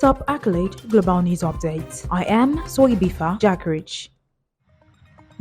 Top Accolade Global News Update. I am Soibifa Jakarich.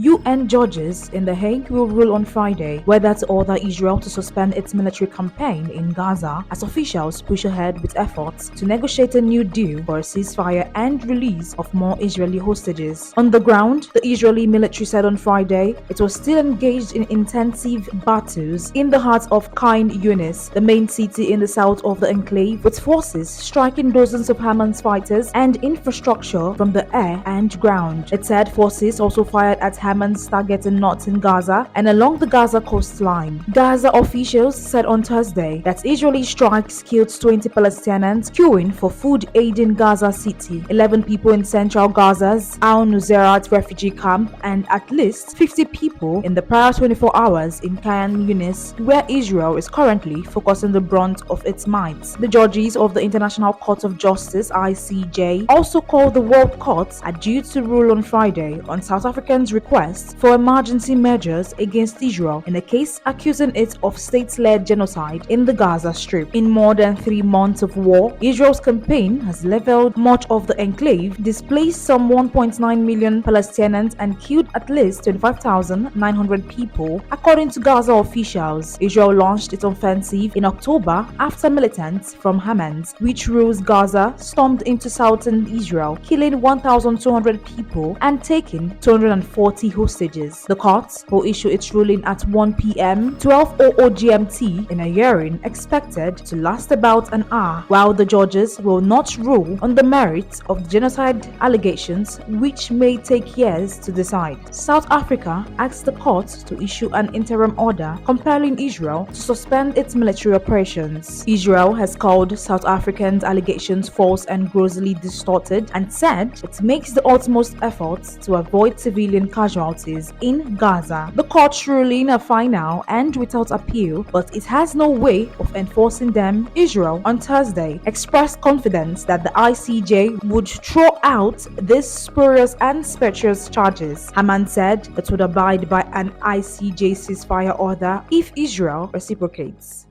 UN judges in The Hague will rule on Friday whether to order Israel to suspend its military campaign in Gaza as officials push ahead with efforts to negotiate a new deal for a ceasefire and release of more Israeli hostages. On the ground, the Israeli military said on Friday it was still engaged in intensive battles in the heart of Khan Younis, the main city in the south of the enclave, with forces striking dozens of Hamas fighters and infrastructure from the air and ground. It said forces also fired at Hamas targets in northern Gaza and along the Gaza coastline. Gaza officials said on Thursday that Israeli strikes killed 20 Palestinians queuing for food aid in Gaza City, 11 people in central Gaza's Al-Nusayrat refugee camp, and at least 50 people in the prior 24 hours in Khan Younis, where Israel is currently focusing the brunt of its might. The judges of the International Court of Justice (ICJ) also called the World Court are due to rule on Friday on South Africa's request for emergency measures against Israel in a case accusing it of state-led genocide in the Gaza Strip. In more than 3 months of war, Israel's campaign has leveled much of the enclave, displaced some 1.9 million Palestinians, and killed at least 25,900 people, according to Gaza officials. Israel launched its offensive in October after militants from Hamas, which rules Gaza, stormed into southern Israel, killing 1,200 people and taking 240 hostages. The court will issue its ruling at 1 p.m. 12:00 GMT in a hearing expected to last about an hour, while the judges will not rule on the merits of the genocide allegations, which may take years to decide. South Africa asked the court to issue an interim order compelling Israel to suspend its military operations. Israel has called South Africans' allegations false and grossly distorted and said it makes the utmost efforts to avoid civilian casualties in Gaza. The court's ruling are final and without appeal, but it has no way of enforcing them. Israel on Thursday expressed confidence that the ICJ would throw out these spurious and specious charges. Hamas said it would abide by an ICJ ceasefire order if Israel reciprocates.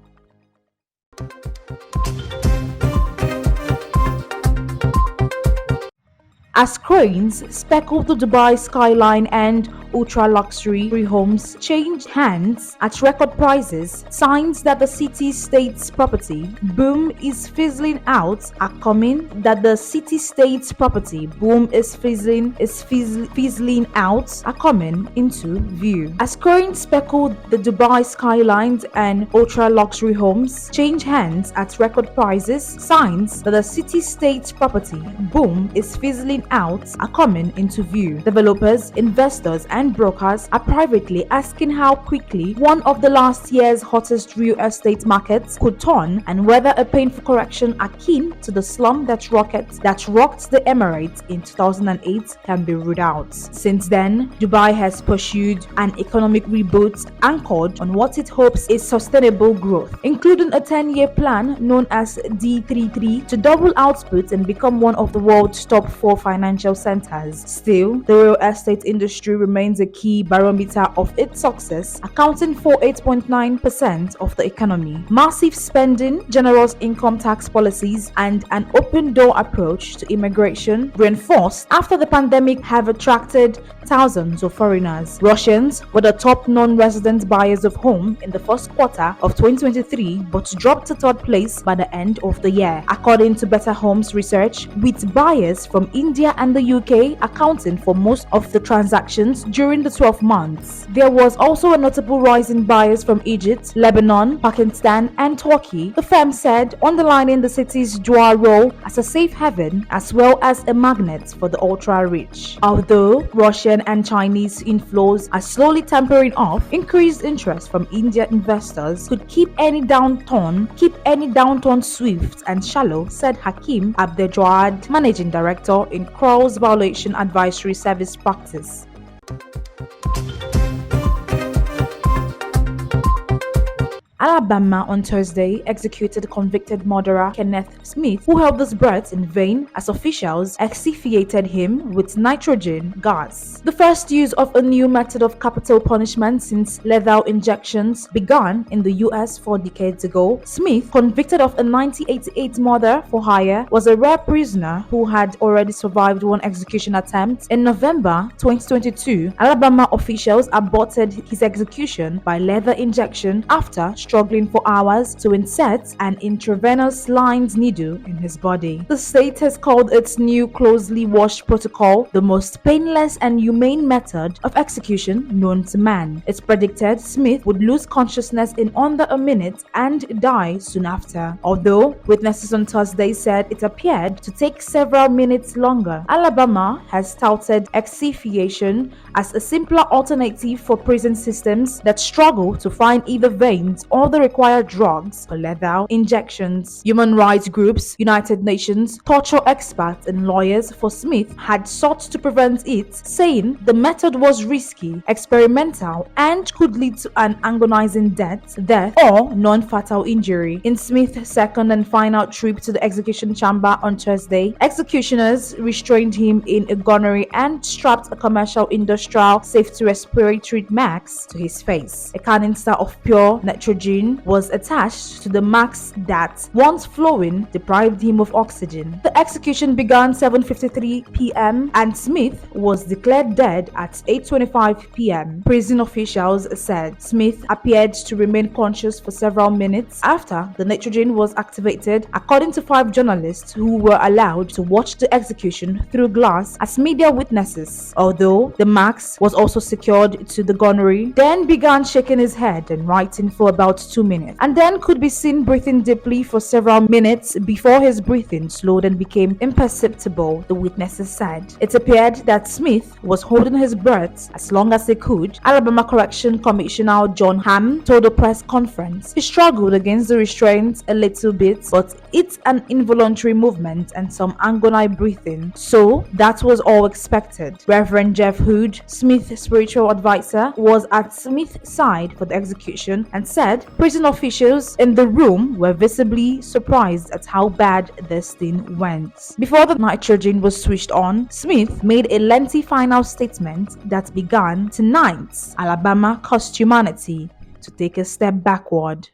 As cranes speckle the Dubai skyline and ultra-luxury homes change hands at record prices, signs that the city-state's property boom is fizzling out are coming. That the city-state's property boom is fizzling out are coming into view. As cranes speckle the Dubai skylines and ultra-luxury homes change hands at record prices, signs that the city-state's property boom is fizzling out are coming into view. Developers, investors, and brokers are privately asking how quickly one of the last year's hottest real estate markets could turn, and whether a painful correction akin to the slump that rocked the Emirates in 2008 can be ruled out. Since then, Dubai has pursued an economic reboot anchored on what it hopes is sustainable growth, including a 10-year plan known as D33 to double output and become one of the world's top 4 financial centers. Still, the real estate industry remains a key barometer of its success, accounting for 8.9% of the economy. Massive spending, generous income tax policies, and an open-door approach to immigration, reinforced after the pandemic, have attracted thousands of foreigners. Russians were the top non-resident buyers of home in the first quarter of 2023, but dropped to third place by the end of the year, according to Better Homes research, with buyers from India and the UK accounting for most of the transactions during the 12 months. There was also a notable rise in buyers from Egypt, Lebanon, Pakistan, and Turkey, the firm said, underlining the city's dual role as a safe haven as well as a magnet for the ultra-rich. Although Russian and Chinese inflows are slowly tapering off, increased interest from Indian investors could keep any downturn swift and shallow, said Hakim Abdeljoad, managing director in Crow's Violation Advisory Service Practice. Alabama on Thursday executed convicted murderer Kenneth Smith, who held his breath in vain as officials asphyxiated him with nitrogen gas. The first use of a new method of capital punishment since lethal injections began in the US 4 decades ago, Smith, convicted of a 1988 murder for hire, was a rare prisoner who had already survived one execution attempt. In November 2022, Alabama officials aborted his execution by leather injection after struggling for hours to insert an intravenous lined needle in his body. The state has called its new closely watched protocol the most painless and humane method of execution known to man. It's predicted Smith would lose consciousness in under a minute and die soon after, although witnesses on Thursday said it appeared to take several minutes longer. Alabama has touted asphyxiation as a simpler alternative for prison systems that struggle to find either veins or the required drugs for lethal injections. Human rights groups, United Nations, torture experts, and lawyers for Smith had sought to prevent it, saying the method was risky, experimental, and could lead to an agonizing death or non-fatal injury. In Smith's second and final trip to the execution chamber on Thursday, executioners restrained him in a gunnery and strapped a commercial industrial safety respiratory mask to his face. A canister of pure nitrogen was attached to the mask that, once flowing, deprived him of oxygen. The execution began 7:53 p.m. and Smith was declared dead at 8:25 p.m. Prison officials said Smith appeared to remain conscious for several minutes after the nitrogen was activated, according to 5 journalists who were allowed to watch the execution through glass as media witnesses. Although the mask was also secured to the gunnery, then began shaking his head and writing for about 2 minutes, and then could be seen breathing deeply for several minutes before his breathing slowed and became imperceptible, the witnesses said. It appeared that Smith was holding his breath as long as he could, Alabama Correction Commissioner John Hamm told a press conference. He struggled against the restraints a little bit, but it's an involuntary movement and some agonized breathing, so that was all expected. Reverend Jeff Hood, Smith's spiritual advisor, was at Smith's side for the execution and said prison officials in the room were visibly surprised at how bad this thing went. Before the nitrogen was switched on, Smith made a lengthy final statement that began, "Tonight, Alabama caused humanity to take a step backward."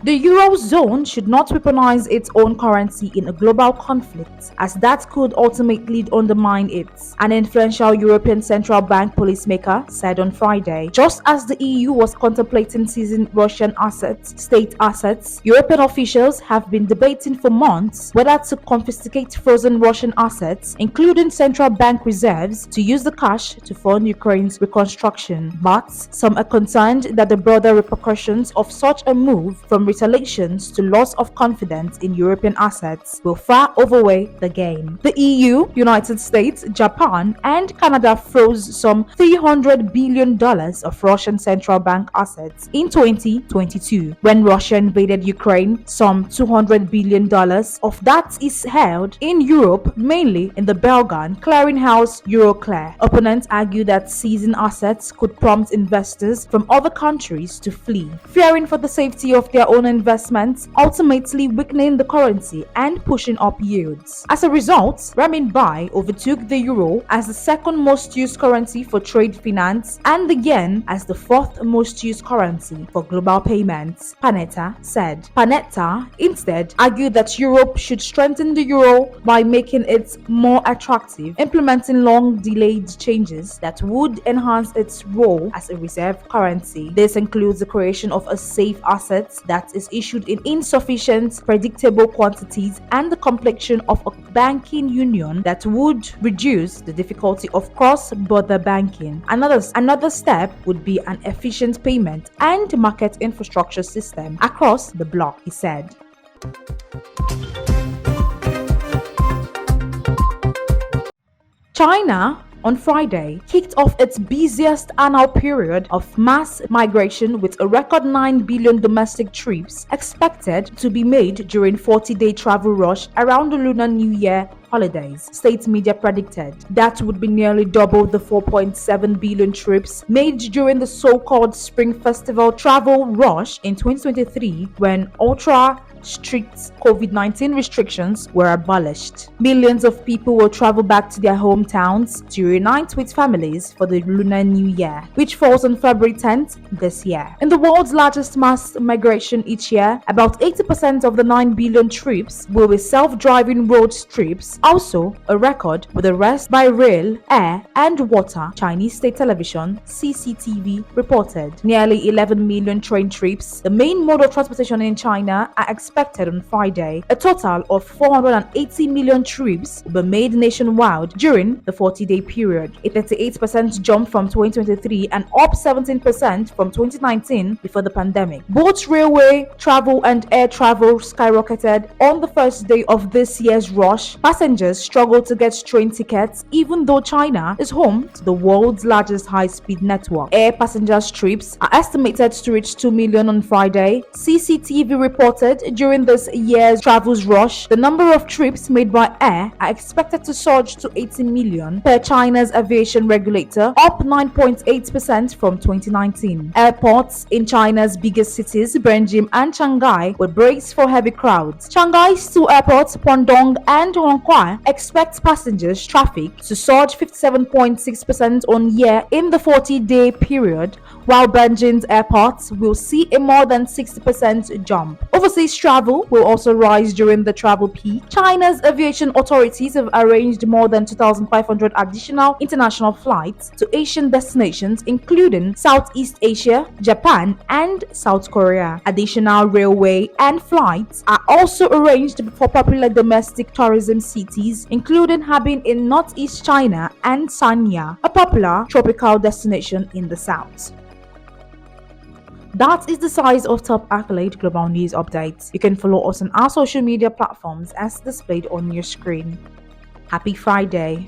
The Eurozone should not weaponize its own currency in a global conflict, as that could ultimately undermine it, an influential European Central Bank policymaker said on Friday. Just as the EU was contemplating seizing Russian state assets, European officials have been debating for months whether to confiscate frozen Russian assets, including central bank reserves, to use the cash to fund Ukraine's reconstruction. But some are concerned that the broader repercussions of such a move, from retaliations to loss of confidence in European assets, will far outweigh the gain. The EU, United States, Japan, and Canada froze some $300 billion of Russian central bank assets in 2022. When Russia invaded Ukraine, some $200 billion of that is held in Europe, mainly in the Belgian clearinghouse Euroclear. Opponents argue that seizing assets could prompt investors from other countries to flee, fearing for the safety of their own investments, ultimately weakening the currency and pushing up yields. As a result, renminbi overtook the euro as the second most used currency for trade finance and the yen as the fourth most used currency for global payments, Panetta said. Panetta instead argued that Europe should strengthen the euro by making it more attractive, implementing long-delayed changes that would enhance its role as a reserve currency. This includes the creation of a safe asset that is issued in insufficient, predictable quantities and the completion of a banking union that would reduce the difficulty of cross-border banking. Another step would be an efficient payment and market infrastructure system across the bloc, he said. China on Friday kicked off its busiest annual period of mass migration, with a record 9 billion domestic trips expected to be made during 40-day travel rush around the Lunar New Year holidays. State media predicted that would be nearly double the 4.7 billion trips made during the so-called Spring Festival travel rush in 2023, when strict COVID-19 restrictions were abolished. Millions of people will travel back to their hometowns to reunite with families for the Lunar New Year, which falls on February 10th this year. In the world's largest mass migration each year, about 80% of the 9 billion trips will be self-driving road trips, also a record, with the rest by rail, air, and water, Chinese state television CCTV reported. Nearly 11 million train trips, the main mode of transportation in China, are expected on Friday. A total of 480 million trips will be made nationwide during the 40-day period, a 38% jump from 2023 and up 17% from 2019 before the pandemic. Both railway travel and air travel skyrocketed on the first day of this year's rush. Passengers struggled to get train tickets even though China is home to the world's largest high-speed network. Air passenger trips are estimated to reach 2 million on Friday. CCTV reported during this year's travels rush, the number of trips made by air are expected to surge to 80 million per China's aviation regulator, up 9.8% from 2019. Airports in China's biggest cities, Beijing and Shanghai, were braced for heavy crowds. Shanghai's two airports, Pudong and Hongqiao, expect passengers traffic to surge 57.6% on year in the 40-day period, while Beijing's airports will see a more than 60% jump. Overseas travel will also rise during the travel peak. China's aviation authorities have arranged more than 2,500 additional international flights to Asian destinations, including Southeast Asia, Japan, and South Korea. Additional railway and flights are also arranged for popular domestic tourism cities, including Harbin in northeast China and Sanya, a popular tropical destination in the south. That is the size of top accolade global news updates. You can follow us on our social media platforms as displayed on your screen. Happy Friday.